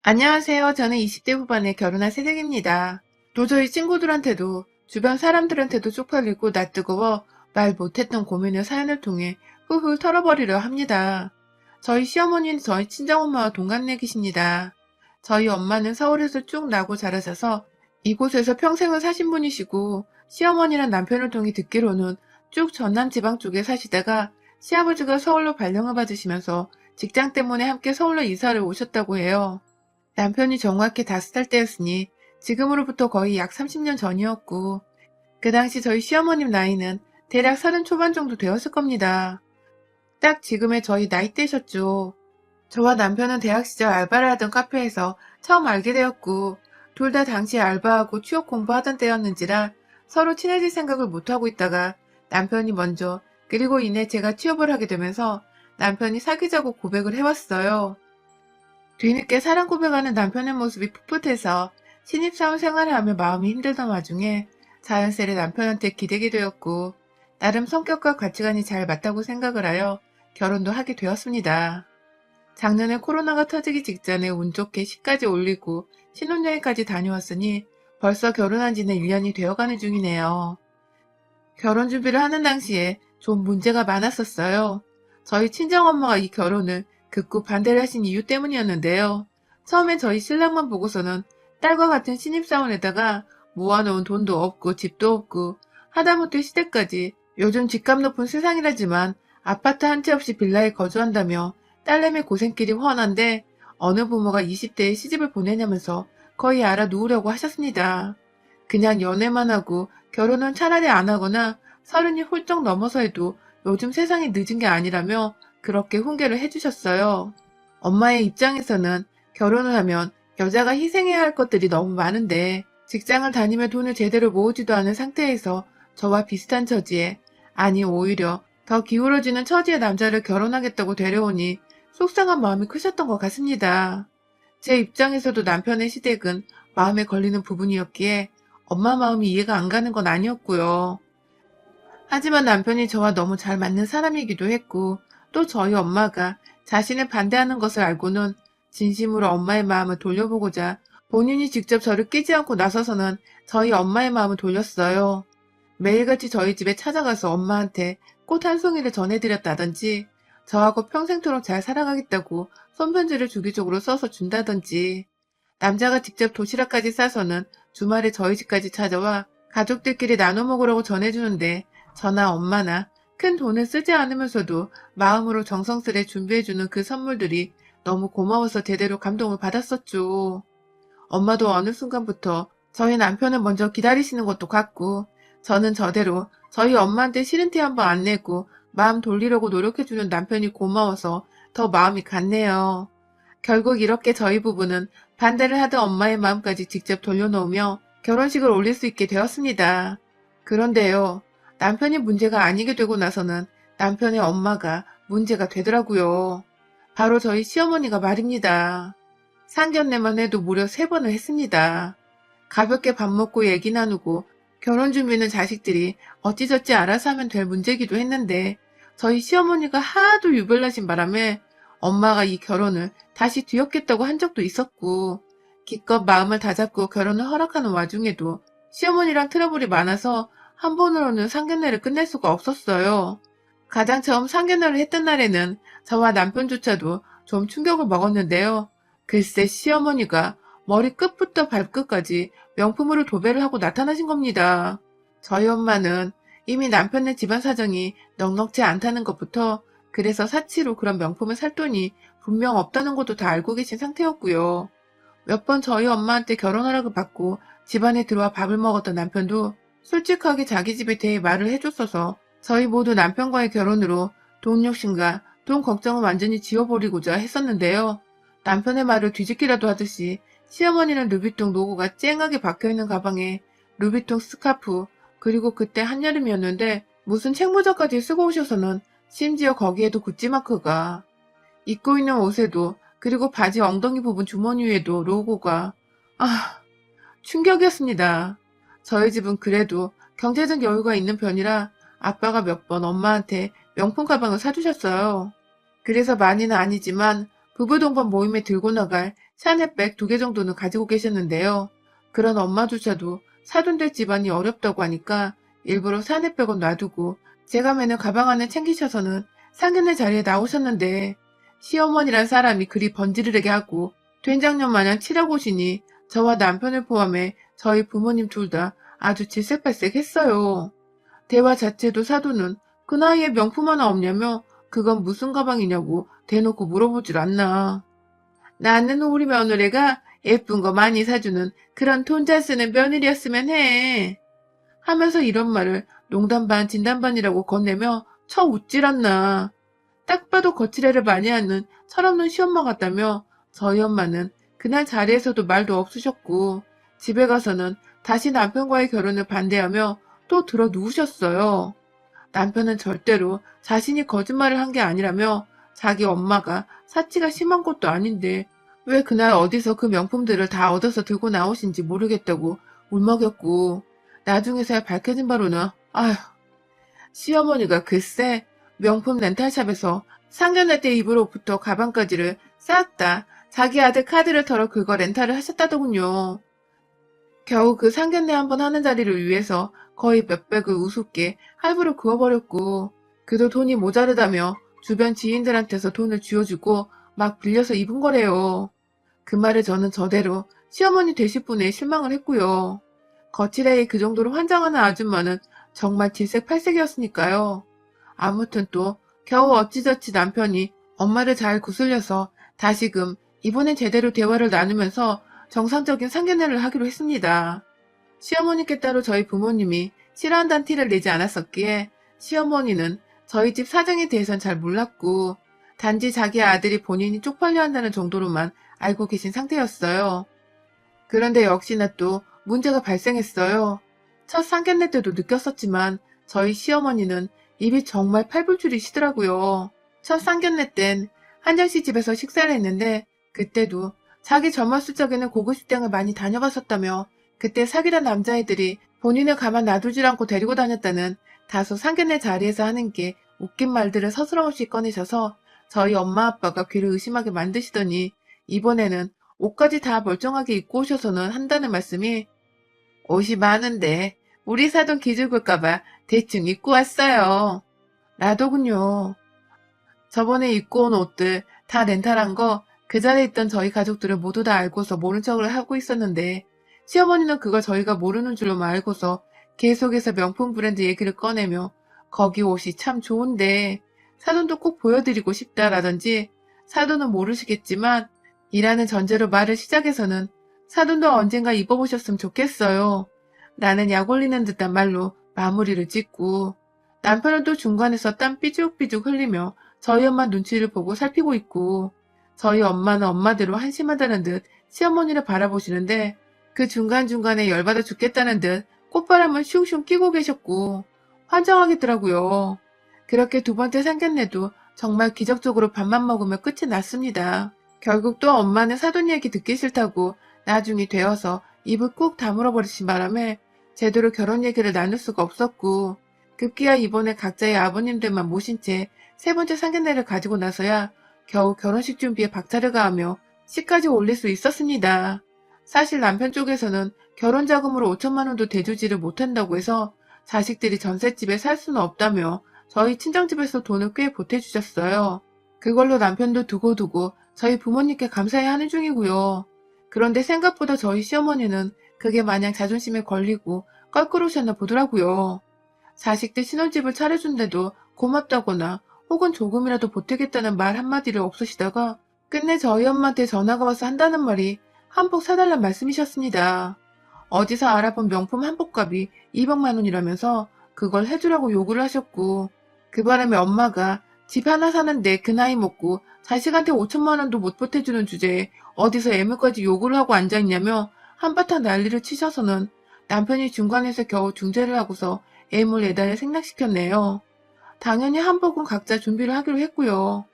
안녕하세요. 저는 20대 후반에 결혼한 새댁입니다. 도저히 친구들한테도 주변 사람들한테도 쪽팔리고 낯뜨거워 말 못했던 고민을 사연을 통해 훌훌 털어버리려 합니다. 저희 시어머니는 저희 친정엄마와 동갑내기십니다. 저희 엄마는 서울에서 쭉 나고 자라셔서 이곳에서 평생을 사신 분이시고, 시어머니랑 남편을 통해 듣기로는 쭉 전남 지방 쪽에 사시다가 시아버지가 서울로 발령을 받으시면서 직장 때문에 함께 서울로 이사를 오셨다고 해요. 남편이 정확히 5살 때였으니 지금으로부터 거의 약 30년 전이었고, 그 당시 저희 시어머님 나이는 대략 30 초반 정도 되었을 겁니다. 딱 지금의 저희 나이대셨죠. 저와 남편은 대학 시절 알바를 하던 카페에서 처음 알게 되었고, 둘 다 당시 알바하고 취업 공부하던 때였는지라 서로 친해질 생각을 못하고 있다가 남편이 먼저, 그리고 이내 제가 취업을 하게 되면서 남편이 사귀자고 고백을 해왔어요. 뒤늦게 사랑 고백하는 남편의 모습이 풋풋해서 신입사원 생활을 하며 마음이 힘들던 와중에 자연스레 남편한테 기대게 되었고, 나름 성격과 가치관이 잘 맞다고 생각을 하여 결혼도 하게 되었습니다. 작년에 코로나가 터지기 직전에 운 좋게 시까지 올리고 신혼여행까지 다녀왔으니 벌써 결혼한 지는 1년이 되어가는 중이네요. 결혼 준비를 하는 당시에 좀 문제가 많았었어요. 저희 친정엄마가 이 결혼을 극구 반대를 하신 이유 때문이었는데요. 처음엔 저희 신랑만 보고서는 딸과 같은 신입사원에다가 모아놓은 돈도 없고 집도 없고 하다못해 시댁까지 요즘 집값 높은 세상이라지만 아파트 한 채 없이 빌라에 거주한다며 딸내미 고생길이 훤한데 어느 부모가 20대에 시집을 보내냐면서 거의 알아 누우려고 하셨습니다. 그냥 연애만 하고 결혼은 차라리 안 하거나 30이 훌쩍 넘어서 해도 요즘 세상이 늦은 게 아니라며 그렇게 훈계를 해주셨어요. 엄마의 입장에서는 결혼을 하면 여자가 희생해야 할 것들이 너무 많은데 직장을 다니며 돈을 제대로 모으지도 않은 상태에서 저와 비슷한 처지에, 아니 오히려 더 기울어지는 처지의 남자를 결혼하겠다고 데려오니 속상한 마음이 크셨던 것 같습니다. 제 입장에서도 남편의 시댁은 마음에 걸리는 부분이었기에 엄마 마음이 이해가 안 가는 건 아니었고요. 하지만 남편이 저와 너무 잘 맞는 사람이기도 했고, 또 저희 엄마가 자신을 반대하는 것을 알고는 진심으로 엄마의 마음을 돌려보고자 본인이 직접 저를 끼지 않고 나서서는 저희 엄마의 마음을 돌렸어요. 매일같이 저희 집에 찾아가서 엄마한테 꽃 한 송이를 전해드렸다든지, 저하고 평생토록 잘 살아가겠다고 손편지를 주기적으로 써서 준다든지, 남자가 직접 도시락까지 싸서는 주말에 저희 집까지 찾아와 가족들끼리 나눠 먹으라고 전해주는데, 저나 엄마나 큰 돈을 쓰지 않으면서도 마음으로 정성스레 준비해주는 그 선물들이 너무 고마워서 제대로 감동을 받았었죠. 엄마도 어느 순간부터 저희 남편을 먼저 기다리시는 것도 같고, 저는 저대로 저희 엄마한테 싫은 티 한번 안 내고 마음 돌리려고 노력해주는 남편이 고마워서 더 마음이 갔네요. 결국 이렇게 저희 부부는 반대를 하던 엄마의 마음까지 직접 돌려놓으며 결혼식을 올릴 수 있게 되었습니다. 그런데요, 남편이 문제가 아니게 되고 나서는 남편의 엄마가 문제가 되더라고요. 바로 저희 시어머니가 말입니다. 상견례만 해도 무려 3번을 했습니다. 가볍게 밥 먹고 얘기 나누고 결혼 준비는 자식들이 어찌저찌 알아서 하면 될 문제기도 했는데, 저희 시어머니가 하도 유별나신 바람에 엄마가 이 결혼을 다시 뒤엎겠다고 한 적도 있었고, 기껏 마음을 다잡고 결혼을 허락하는 와중에도 시어머니랑 트러블이 많아서 한 번으로는 상견례를 끝낼 수가 없었어요. 가장 처음 상견례를 했던 날에는 저와 남편조차도 좀 충격을 먹었는데요. 글쎄 시어머니가 머리 끝부터 발끝까지 명품으로 도배를 하고 나타나신 겁니다. 저희 엄마는 이미 남편네 집안 사정이 넉넉지 않다는 것부터, 그래서 사치로 그런 명품을 살 돈이 분명 없다는 것도 다 알고 계신 상태였고요. 몇 번 저희 엄마한테 결혼 허락을 받고 집안에 들어와 밥을 먹었던 남편도 솔직하게 자기 집에 대해 말을 해줬어서 저희 모두 남편과의 결혼으로 돈 욕심과 돈 걱정을 완전히 지워버리고자 했었는데요. 남편의 말을 뒤집기라도 하듯이 시어머니는 루비통 로고가 쨍하게 박혀있는 가방에 루비통 스카프, 그리고 그때 한여름이었는데 무슨 책모자까지 쓰고 오셔서는 심지어 거기에도 구찌 마크가, 입고 있는 옷에도, 그리고 바지 엉덩이 부분 주머니 위에도 로고가. 아, 충격이었습니다. 저희 집은 그래도 경제적 여유가 있는 편이라 아빠가 몇 번 엄마한테 명품 가방을 사주셨어요. 그래서 많이는 아니지만 부부 동반 모임에 들고 나갈 샤넬백 2개 정도는 가지고 계셨는데요. 그런 엄마조차도 사돈들 집안이 어렵다고 하니까 일부러 샤넬백은 놔두고 제가 매는 가방 안에 챙기셔서는 상견례 자리에 나오셨는데 시어머니란 사람이 그리 번지르르게 하고 된장녀 마냥 치라고 오시니 저와 남편을 포함해 저희 부모님 둘 다 아주 질색팔색했어요. 대화 자체도 사돈은 그 나이에 명품 하나 없냐며 그건 무슨 가방이냐고 대놓고 물어보질 않나. 나는 우리 며느리가 예쁜 거 많이 사주는 그런 돈 잘 쓰는 며느리였으면 해. 하면서 이런 말을 농담 반 진담 반이라고 건네며 쳐 웃질 않나. 딱 봐도 거칠애를 많이 하는 철없는 시엄마 같다며 저희 엄마는 그날 자리에서도 말도 없으셨고 집에 가서는 다시 남편과의 결혼을 반대하며 또 들어 누우셨어요. 남편은 절대로 자신이 거짓말을 한 게 아니라며 자기 엄마가 사치가 심한 것도 아닌데 왜 그날 어디서 그 명품들을 다 얻어서 들고 나오신지 모르겠다고 울먹였고 나중에서야 밝혀진 바로는 아휴 시어머니가 글쎄 명품 렌탈샵에서 상견례 때 입을 옷부터 가방까지를 싹 다 자기 아들 카드를 털어 그거 렌탈을 하셨다더군요. 겨우 그 상견례 한번 하는 자리를 위해서 거의 몇백을 우습게 할부로 그어버렸고 그도 돈이 모자르다며 주변 지인들한테서 돈을 쥐어주고 막 빌려서 입은 거래요. 그 말에 저는 저대로 시어머니 되실 분에 실망을 했고요. 거칠애의 그 정도로 환장하는 아줌마는 정말 질색팔색이었으니까요. 아무튼 또 겨우 어찌저찌 남편이 엄마를 잘 구슬려서 다시금 이번엔 제대로 대화를 나누면서 정상적인 상견례를 하기로 했습니다. 시어머니께 따로 저희 부모님이 싫어한다는 티를 내지 않았었기에 시어머니는 저희 집 사정에 대해선 잘 몰랐고 단지 자기 아들이 본인이 쪽팔려 한다는 정도로만 알고 계신 상태였어요. 그런데 역시나 또 문제가 발생했어요. 첫 상견례 때도 느꼈었지만 저희 시어머니는 입이 정말 팔불출이시더라고요. 첫 상견례 땐 한정씨 집에서 식사를 했는데 그때도 자기 젊었을 적에는 고급식당을 많이 다녀봤었다며 그때 사귀던 남자애들이 본인을 가만 놔두질 않고 데리고 다녔다는 다소 상견례 자리에서 하는 게 웃긴 말들을 서스럼없이 꺼내셔서 저희 엄마 아빠가 귀를 의심하게 만드시더니 이번에는 옷까지 다 멀쩡하게 입고 오셔서는 한다는 말씀이 옷이 많은데 우리 사돈 기죽을까봐 대충 입고 왔어요. 나더군요. 저번에 입고 온 옷들 다 렌탈한 거 그 자리에 있던 저희 가족들은 모두 다 알고서 모른 척을 하고 있었는데 시어머니는 그걸 저희가 모르는 줄로만 알고서 계속해서 명품 브랜드 얘기를 꺼내며 거기 옷이 참 좋은데 사돈도 꼭 보여드리고 싶다라든지 사돈은 모르시겠지만 이라는 전제로 말을 시작해서는 사돈도 언젠가 입어보셨으면 좋겠어요. 나는 약 올리는 듯한 말로 마무리를 짓고 남편은 또 중간에서 땀 삐죽삐죽 흘리며 저희 엄마 눈치를 보고 살피고 있고 저희 엄마는 엄마대로 한심하다는 듯 시어머니를 바라보시는데 그 중간중간에 열받아 죽겠다는 듯 꽃바람을 슝슝 끼고 계셨고 환장하겠더라고요. 그렇게 두 번째 상견례도 정말 기적적으로 밥만 먹으며 끝이 났습니다. 결국 또 엄마는 사돈 얘기 듣기 싫다고 나중이 되어서 입을 꾹 다물어 버리신 바람에 제대로 결혼 얘기를 나눌 수가 없었고 급기야 이번에 각자의 아버님들만 모신 채 세 번째 상견례를 가지고 나서야 겨우 결혼식 준비에 박차를 가하며 시까지 올릴 수 있었습니다. 사실 남편 쪽에서는 결혼 자금으로 5천만 원도 대주지를 못한다고 해서 자식들이 전셋집에 살 수는 없다며 저희 친정집에서 돈을 꽤 보태주셨어요. 그걸로 남편도 두고두고 저희 부모님께 감사해 하는 중이고요. 그런데 생각보다 저희 시어머니는 그게 마냥 자존심에 걸리고 껄끄러우셨나 보더라고요. 자식들 신혼집을 차려준데도 고맙다거나 혹은 조금이라도 보태겠다는 말 한마디를 없으시다가 끝내 저희 엄마한테 전화가 와서 한다는 말이 한복 사달란 말씀이셨습니다. 어디서 알아본 명품 한복값이 200만 원이라면서 그걸 해주라고 요구를 하셨고 그 바람에 엄마가 집 하나 사는데 그 나이 먹고 자식한테 5천만 원도 못 보태주는 주제에 어디서 애물까지 요구를 하고 앉아있냐며 한바탕 난리를 치셔서는 남편이 중간에서 겨우 중재를 하고서 애물 예단을 생략시켰네요. 당연히 한복은 각자 준비를 하기로 했고요.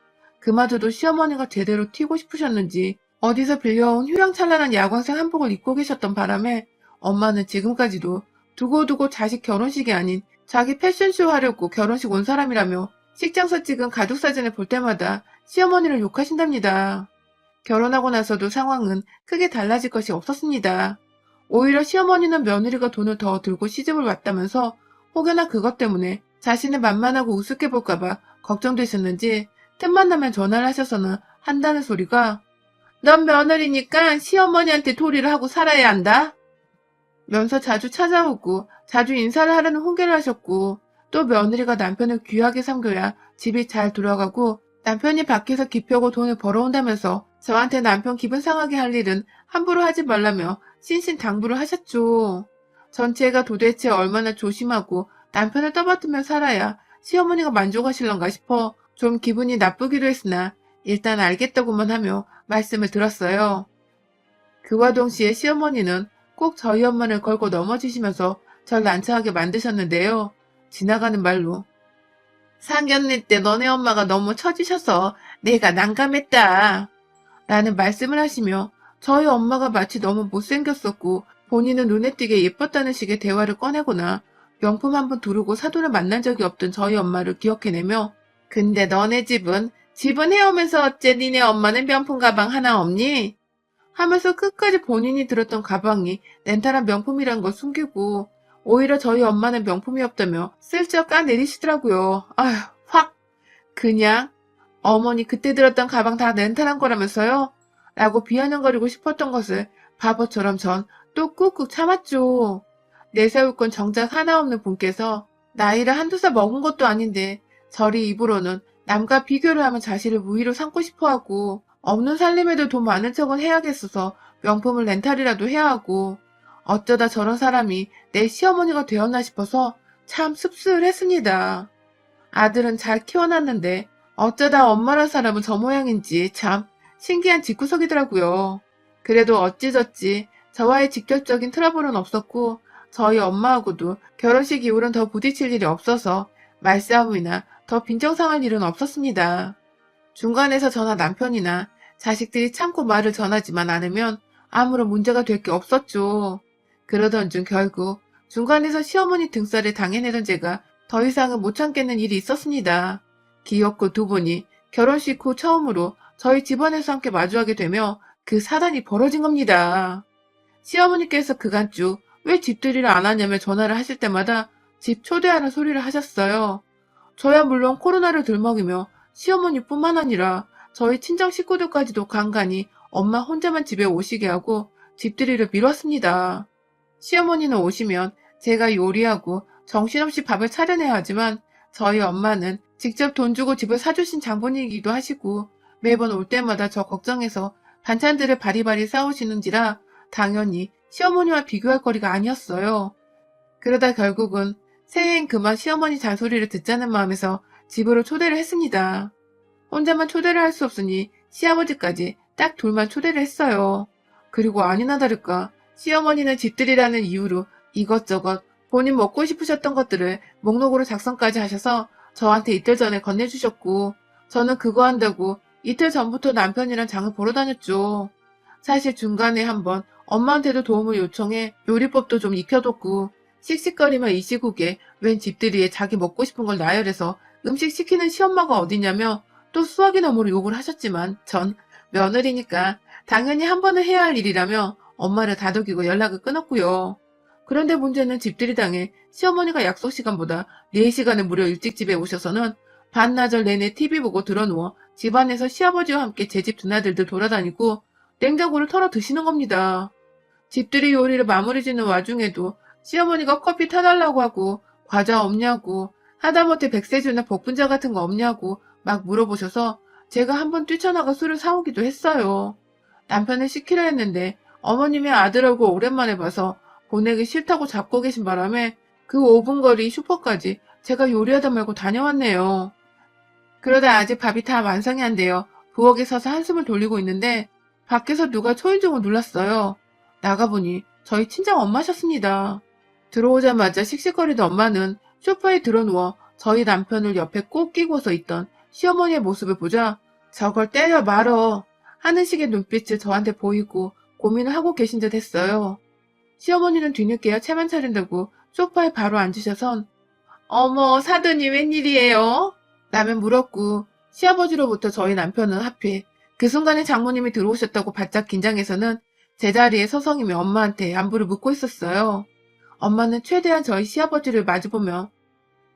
그마저도 시어머니가 제대로 튀고 싶으셨는지 어디서 빌려온 휘황찬란한 야광색 한복을 입고 계셨던 바람에 엄마는 지금까지도 두고두고 자식 결혼식이 아닌 자기 패션쇼 하려고 결혼식 온 사람이라며 식장서 찍은 가족사진을 볼 때마다 시어머니를 욕하신답니다. 결혼하고 나서도 상황은 크게 달라질 것이 없었습니다. 오히려 시어머니는 며느리가 돈을 더 들고 시집을 왔다면서 혹여나 그것 때문에 자신을 만만하고 우습게 볼까봐 걱정되셨는지 틈만 나면 전화를 하셔서는 한다는 소리가 넌 며느리니까 시어머니한테 도리를 하고 살아야 한다. 면서 자주 찾아오고 자주 인사를 하려는 훈계를 하셨고 또 며느리가 남편을 귀하게 섬겨야 집이 잘 돌아가고 남편이 밖에서 기펴고 돈을 벌어온다면서 저한테 남편 기분 상하게 할 일은 함부로 하지 말라며 신신당부를 하셨죠. 전체가 도대체 얼마나 조심하고 남편을 떠받들며 살아야 시어머니가 만족하실런가 싶어 좀 기분이 나쁘기도 했으나 일단 알겠다고만 하며 말씀을 들었어요. 그와 동시에 시어머니는 꼭 저희 엄마를 걸고 넘어지시면서 절 난처하게 만드셨는데요. 지나가는 말로 상견례 때 너네 엄마가 너무 처지셔서 내가 난감했다. 라는 말씀을 하시며 저희 엄마가 마치 너무 못생겼었고 본인은 눈에 띄게 예뻤다는 식의 대화를 꺼내거나 명품 한번 두르고 사돈을 만난 적이 없던 저희 엄마를 기억해내며 근데 너네 집은 해오면서 어째 니네 엄마는 명품 가방 하나 없니? 하면서 끝까지 본인이 들었던 가방이 렌탈한 명품이란 걸 숨기고 오히려 저희 엄마는 명품이 없다며 슬쩍 까내리시더라고요. 아휴 확 그냥 어머니 그때 들었던 가방 다 렌탈한 거라면서요? 라고 비아냥거리고 싶었던 것을 바보처럼 전 또 꾹꾹 참았죠. 내세울 건 정작 하나 없는 분께서 나이를 한두 살 먹은 것도 아닌데 저리 입으로는 남과 비교를 하면 자신을 우위로 삼고 싶어하고 없는 살림에도 돈 많은 척은 해야겠어서 명품을 렌탈이라도 해야 하고 어쩌다 저런 사람이 내 시어머니가 되었나 싶어서 참 씁쓸했습니다. 아들은 잘 키워놨는데 어쩌다 엄마란 사람은 저 모양인지 참 신기한 집구석이더라고요. 그래도 어찌저찌 저와의 직접적인 트러블은 없었고 저희 엄마하고도 결혼식 이후로는 더 부딪힐 일이 없어서 말싸움이나 더 빈정상할 일은 없었습니다. 중간에서 저나 남편이나 자식들이 참고 말을 전하지만 않으면 아무런 문제가 될 게 없었죠. 그러던 중 결국 중간에서 시어머니 등살을 당해내던 제가 더 이상은 못 참겠는 일이 있었습니다. 귀엽고 두 분이 결혼식 후 처음으로 저희 집안에서 함께 마주하게 되며 그 사단이 벌어진 겁니다. 시어머니께서 그간 쭉 왜 집들이를 안 하냐며 전화를 하실 때마다 집 초대하는 소리를 하셨어요. 저야 물론 코로나를 들먹이며 시어머니뿐만 아니라 저희 친정 식구들까지도 간간히 엄마 혼자만 집에 오시게 하고 집들이를 미뤘습니다. 시어머니는 오시면 제가 요리하고 정신없이 밥을 차려내야 하지만 저희 엄마는 직접 돈 주고 집을 사주신 장본인이기도 하시고 매번 올 때마다 저 걱정해서 반찬들을 바리바리 싸우시는지라 당연히 시어머니와 비교할 거리가 아니었어요. 그러다 결국은 새해엔 그만 시어머니 잔소리를 듣자는 마음에서 집으로 초대를 했습니다. 혼자만 초대를 할 수 없으니 시아버지까지 딱 둘만 초대를 했어요. 그리고 아니나 다를까 시어머니는 집들이라는 이유로 이것저것 본인 먹고 싶으셨던 것들을 목록으로 작성까지 하셔서 저한테 이틀 전에 건네주셨고 저는 그거 한다고 이틀 전부터 남편이랑 장을 보러 다녔죠. 사실 중간에 한번 엄마한테도 도움을 요청해 요리법도 좀 익혀뒀고 씩씩거리며 이 시국에 웬 집들이에 자기 먹고 싶은 걸 나열해서 음식 시키는 시엄마가 어디냐며 또 수학이 너머로 욕을 하셨지만 전 며느리니까 당연히 한 번은 해야 할 일이라며 엄마를 다독이고 연락을 끊었고요. 그런데 문제는 집들이당에 시어머니가 약속 시간보다 4시간을 무려 일찍 집에 오셔서는 반나절 내내 TV 보고 드러누워 집안에서 시아버지와 함께 제 집 드나들들 돌아다니고 냉장고를 털어 드시는 겁니다. 집들이 요리를 마무리 짓는 와중에도 시어머니가 커피 타달라고 하고 과자 없냐고 하다못해 백세주나 복분자 같은 거 없냐고 막 물어보셔서 제가 한번 뛰쳐나가 술을 사오기도 했어요. 남편을 시키려 했는데 어머님의 아들 얼굴 오랜만에 봐서 보내기 싫다고 잡고 계신 바람에 그 5분 거리 슈퍼까지 제가 요리하다 말고 다녀왔네요. 그러다 아직 밥이 다 완성이 안 돼요. 부엌에 서서 한숨을 돌리고 있는데 밖에서 누가 초인종을 눌렀어요. 나가보니 저희 친정 엄마셨습니다. 들어오자마자 씩씩거리던 엄마는 소파에 드러누워 저희 남편을 옆에 꼭 끼고서 있던 시어머니의 모습을 보자 저걸 때려 말어 하는 식의 눈빛을 저한테 보이고 고민을 하고 계신 듯 했어요. 시어머니는 뒤늦게야 채만 차린다고 소파에 바로 앉으셔선 어머 사돈이 웬일이에요? 라며 물었고 시아버지로부터 저희 남편은 하필 그 순간에 장모님이 들어오셨다고 바짝 긴장해서는 제자리에 서성이며 엄마한테 안부를 묻고 있었어요. 엄마는 최대한 저희 시아버지를 마주보며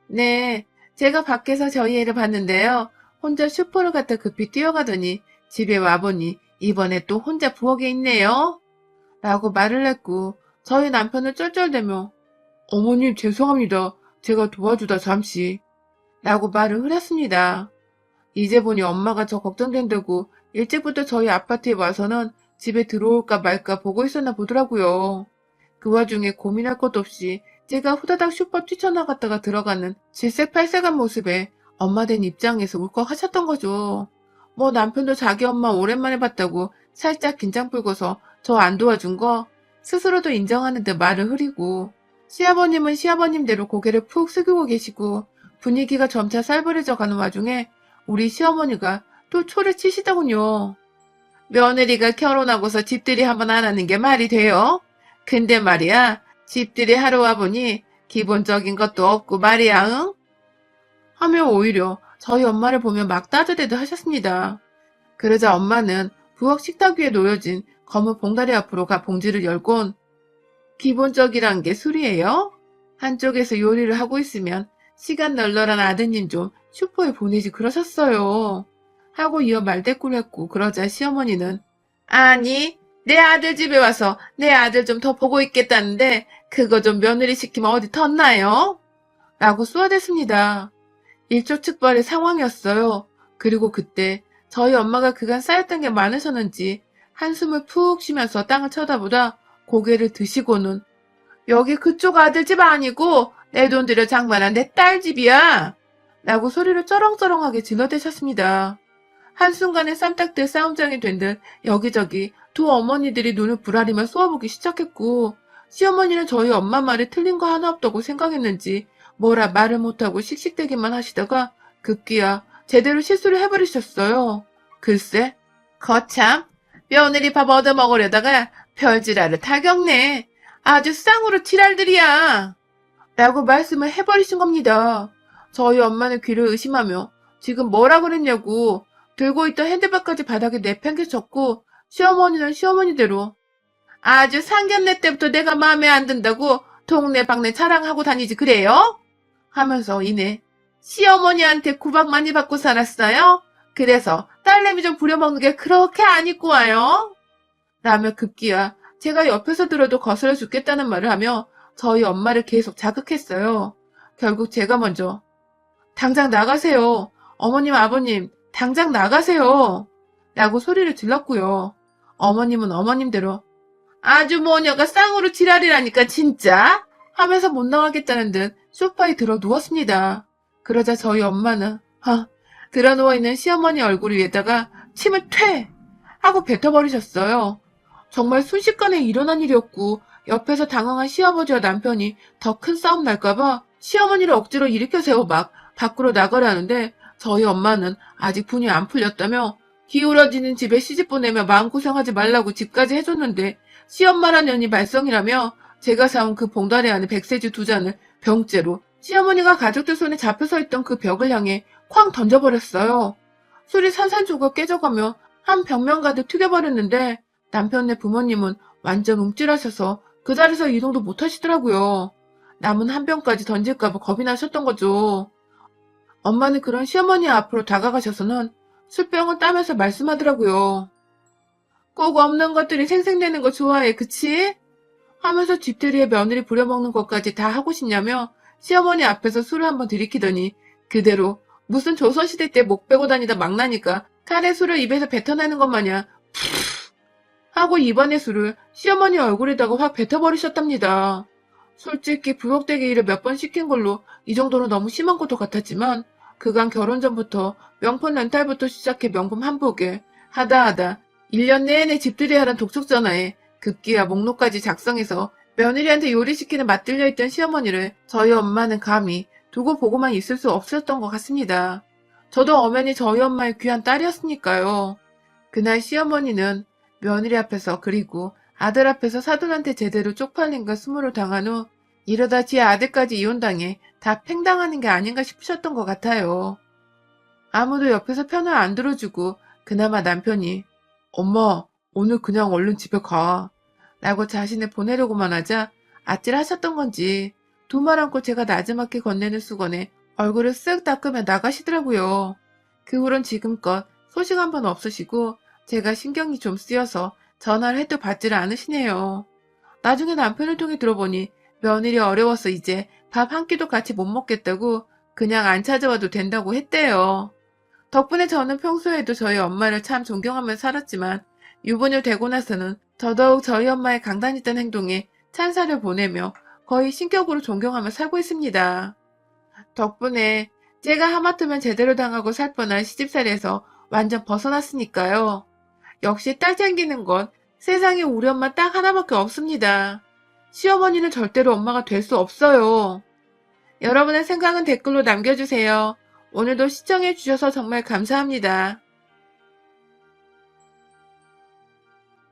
네, 제가 밖에서 저희 애를 봤는데요. 혼자 슈퍼를 갔다 급히 뛰어가더니 집에 와보니 이번에 또 혼자 부엌에 있네요. 라고 말을 했고 저희 남편은 쩔쩔대며 어머님 죄송합니다. 제가 도와주다 잠시 라고 말을 흐렸습니다. 이제 보니 엄마가 저 걱정된다고 일찍부터 저희 아파트에 와서는 집에 들어올까 말까 보고 있었나 보더라고요. 그 와중에 고민할 것도 없이 제가 후다닥 슈퍼 뛰쳐나갔다가 들어가는 질색팔색한 모습에 엄마 된 입장에서 울컥하셨던 거죠. 뭐 남편도 자기 엄마 오랜만에 봤다고 살짝 긴장 풀고서 저 안 도와준 거 스스로도 인정하는 듯 말을 흐리고 시아버님은 시아버님대로 고개를 푹 숙이고 계시고 분위기가 점차 살벌해져 가는 와중에 우리 시어머니가 또 초를 치시더군요. 며느리가 결혼하고서 집들이 한번 안 하는 게 말이 돼요? 근데 말이야, 집들이 하러 와보니 기본적인 것도 없고 말이야, 응? 하며 오히려 저희 엄마를 보며 막 따뜻해도 하셨습니다. 그러자 엄마는 부엌 식탁 위에 놓여진 검은 봉다리 앞으로 가 봉지를 열곤 기본적이란 게 술이에요? 한쪽에서 요리를 하고 있으면 시간 널널한 아드님 좀 슈퍼에 보내지 그러셨어요. 하고 이어 말대꾸를 했고 그러자 시어머니는 아니 내 아들 집에 와서 내 아들 좀 더 보고 있겠다는데 그거 좀 며느리 시키면 어디 텄나요? 라고 쏘아댔습니다. 일촉즉발의 상황이었어요. 그리고 그때 저희 엄마가 그간 쌓였던 게 많으셨는지 한숨을 푹 쉬면서 땅을 쳐다보다 고개를 드시고는 여기 그쪽 아들 집 아니고 내 돈 들여 장만한 내 딸 집이야. 라고 소리를 쩌렁쩌렁하게 질러대셨습니다. 한순간에 쌈딱들 싸움장이 된 듯 여기저기 두 어머니들이 눈을 부라리며 쏘아보기 시작했고 시어머니는 저희 엄마 말에 틀린 거 하나 없다고 생각했는지 뭐라 말을 못하고 씩씩대기만 하시다가 급기야 제대로 실수를 해버리셨어요. 글쎄, 거참, 며느리 밥 얻어먹으려다가 별지랄을 다 겪네. 아주 쌍으로 지랄들이야. 라고 말씀을 해버리신 겁니다. 저희 엄마는 귀를 의심하며 지금 뭐라 그랬냐고 들고 있던 핸드백까지 바닥에 내팽개쳤고 시어머니는 시어머니대로 아주 상견례 때부터 내가 마음에 안 든다고 동네방네 자랑하고 다니지 그래요? 하면서 이내 시어머니한테 구박 많이 받고 살았어요? 그래서 딸내미 좀 부려먹는 게 그렇게 안 입고 와요? 라며 급기야 제가 옆에서 들어도 거슬러 죽겠다는 말을 하며 저희 엄마를 계속 자극했어요. 결국 제가 먼저 당장 나가세요. 어머님 아버님 당장 나가세요. 라고 소리를 질렀고요. 어머님은 어머님대로 아주 모녀가 쌍으로 지랄이라니까 진짜 하면서 못 나가겠다는 듯 소파에 들어 누웠습니다. 그러자 저희 엄마는 들어 누워있는 시어머니 얼굴 위에다가 침을 퇴! 하고 뱉어버리셨어요. 정말 순식간에 일어난 일이었고 옆에서 당황한 시아버지와 남편이 더 큰 싸움 날까봐 시어머니를 억지로 일으켜 세워 막 밖으로 나가려는데 저희 엄마는 아직 분이 안 풀렸다며 기울어지는 집에 시집 보내며 마음고생하지 말라고 집까지 해줬는데 시엄마란 년이 말썽이라며 제가 사온 그 봉다리 안에 백세지 2잔을 병째로 시어머니가 가족들 손에 잡혀서 있던 그 벽을 향해 쾅 던져버렸어요. 술이 산산조각 깨져가며 한 벽면 가득 튀겨버렸는데 남편네 부모님은 완전 움찔하셔서 그 자리에서 이동도 못하시더라고요. 남은 한 병까지 던질까봐 겁이 나셨던 거죠. 엄마는 그런 시어머니 앞으로 다가가셔서는 술병을 따면서 말씀하더라고요. 꼭 없는 것들이 생생내는 거 좋아해, 그치? 하면서 집들이에 며느리 부려먹는 것까지 다 하고 싶냐며 시어머니 앞에서 술을 한번 들이키더니 그대로 무슨 조선시대 때 목 빼고 다니다 막 나니까 칼에 술을 입에서 뱉어내는 것 마냥 하고 입안의 술을 시어머니 얼굴에다가 확 뱉어버리셨답니다. 솔직히 부엌대기 일을 몇 번 시킨 걸로 이 정도는 너무 심한 것도 같았지만 그간 결혼 전부터 명품 렌탈부터 시작해 명품 한복에 하다 1년 내내 집들이 하란 독촉 전화에 급기야 목록까지 작성해서 며느리한테 요리시키는 맛들려 있던 시어머니를 저희 엄마는 감히 두고 보고만 있을 수 없었던 것 같습니다. 저도 엄연히 저희 엄마의 귀한 딸이었으니까요. 그날 시어머니는 며느리 앞에서 그리고 아들 앞에서 사돈한테 제대로 쪽팔린 걸 스물을 당한 후 이러다 지 아들까지 이혼당해 다 팽당하는 게 아닌가 싶으셨던 것 같아요. 아무도 옆에서 편을 안 들어주고 그나마 남편이 엄마, 오늘 그냥 얼른 집에 가. 라고 자신을 보내려고만 하자 아찔하셨던 건지 두 말 않고 제가 나지막히 건네는 수건에 얼굴을 쓱 닦으며 나가시더라고요. 그 후론 지금껏 소식 한 번 없으시고 제가 신경이 좀 쓰여서 전화를 해도 받지를 않으시네요. 나중에 남편을 통해 들어보니 며느리 어려워서 이제 밥 한 끼도 같이 못 먹겠다고 그냥 안 찾아와도 된다고 했대요. 덕분에 저는 평소에도 저희 엄마를 참 존경하며 살았지만 유부녀 되고 나서는 더더욱 저희 엄마의 강단있던 행동에 찬사를 보내며 거의 신격으로 존경하며 살고 있습니다. 덕분에 제가 하마터면 제대로 당하고 살 뻔한 시집살이에서 완전 벗어났으니까요. 역시 딸 챙기는 건 세상에 우리 엄마 딱 하나밖에 없습니다. 시어머니는 절대로 엄마가 될 수 없어요. 여러분의 생각은 댓글로 남겨주세요. 오늘도 시청해주셔서 정말 감사합니다.